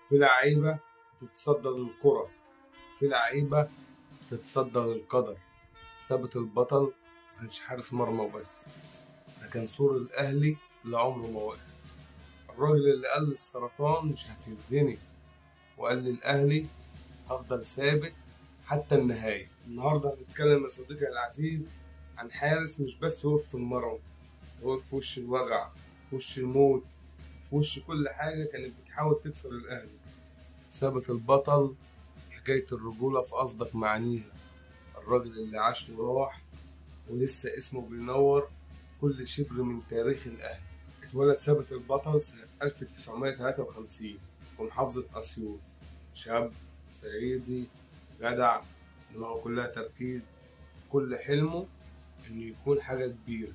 في لعيبة بتتصدى للكرة، في لعيبة بتتصدى للقدر. ثابت البطل مكانش حارس مرمى وبس، ده كان سور الأهلي اللي عمره ما وقع. الراجل اللي قال للسرطان مش هتهزني، وقال للأهلي هفضل ثابت حتى النهاية. النهاردة هنتكلم يا صديقي العزيز عن حارس مش بس وقف في المرمى، وقف في وش الوجع، في وش الموت، في وش كل حاجة كانت بتحاول تكسر الأهلي. ثابت البطل، حكاية الرجولة في قصدك معانيها، الراجل اللي عاش وراح ولسه اسمه بينور كل شبر من تاريخ الأهلي. اتولد ثابت البطل سنة 1953 في محافظة أسيوط، شاب صعيدي جدع، دماغه كلها تركيز، كل حلمه إنه يكون حاجة كبيرة.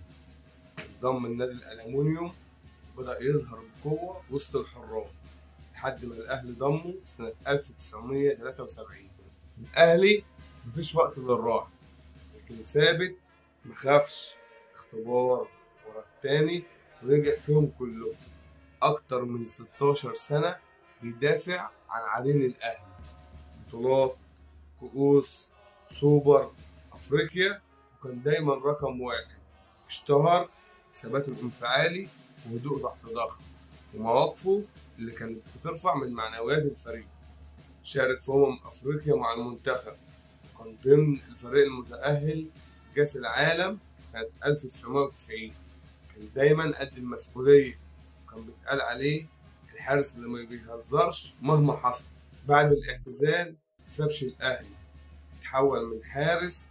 انضم النادي الألمونيوم وبدأ يظهر بقوة وسط الحراس لحد ما الأهلي ضمه سنة 1973. في الأهلي مفيش وقت للراحة، لكن ثابت مخافش، اختبار ورا التاني ورجع فيهم كلهم. أكتر من 16 سنة بيدافع عن عرين الأهلي، بطولات، كؤوس، سوبر، أفريقيا، وكان دايما رقم واحد. اشتهر بثباته الانفعالي وهدوءه تحت ضغط ومواقفه اللي كانت بترفع من معنويات الفريق. شارك في أفريقيا مع المنتخب، كان ضمن الفريق المتأهل لكأس العالم سنة 1990. كان دايما قد المسؤولية، وكان بيتقال عليه الحارس اللي ما بيهزرش مهما حصل. بعد الاعتزال مسابش الأهلي، اتحول من حارس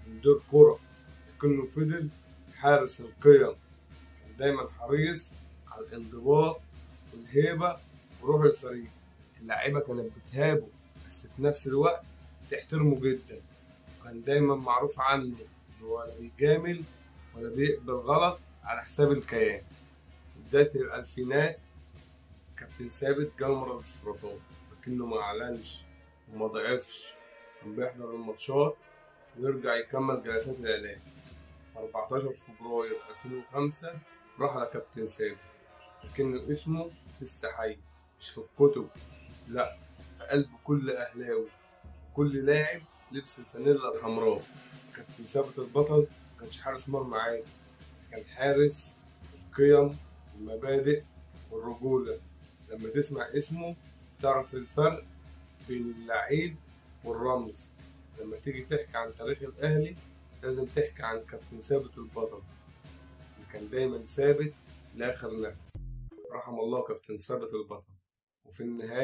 لمدير كرة، لكنه فضل حارس القيم. كان دايما حريص على الانضباط والهيبة وروح الفريق. اللعيبة كانت بتهابه بس في نفس الوقت تحترمه جدا، وكان دايما معروف عنه إنه ولا بيجامل ولا بيقبل غلط على حساب الكيان. في بداية الألفينات كابتن ثابت جاله مرض السرطان، لكنه ما أعلنش وما ضعفش، كان بيحضر الماتشات ويرجع يكمل جلسات العلاج. في 14 فبراير 2005 راح على كابتن ثابت، لكن اسمه لسه حي، مش في الكتب، لأ، في قلب كل أهلاوي، كل لاعب لبس الفانيلا الحمراء. كابتن ثابت البطل مكانش حارس مرمى عادي، كان حارس القيم والمبادئ والرجولة. لما تسمع اسمه تعرف الفرق بين اللعيب والرمز. لما تيجي تحكي عن تاريخ الأهلي لازم تحكي عن كابتن ثابت البطل اللي كان دايما ثابت لآخر نفس. رحم الله كابتن ثابت البطل. وفي النهاية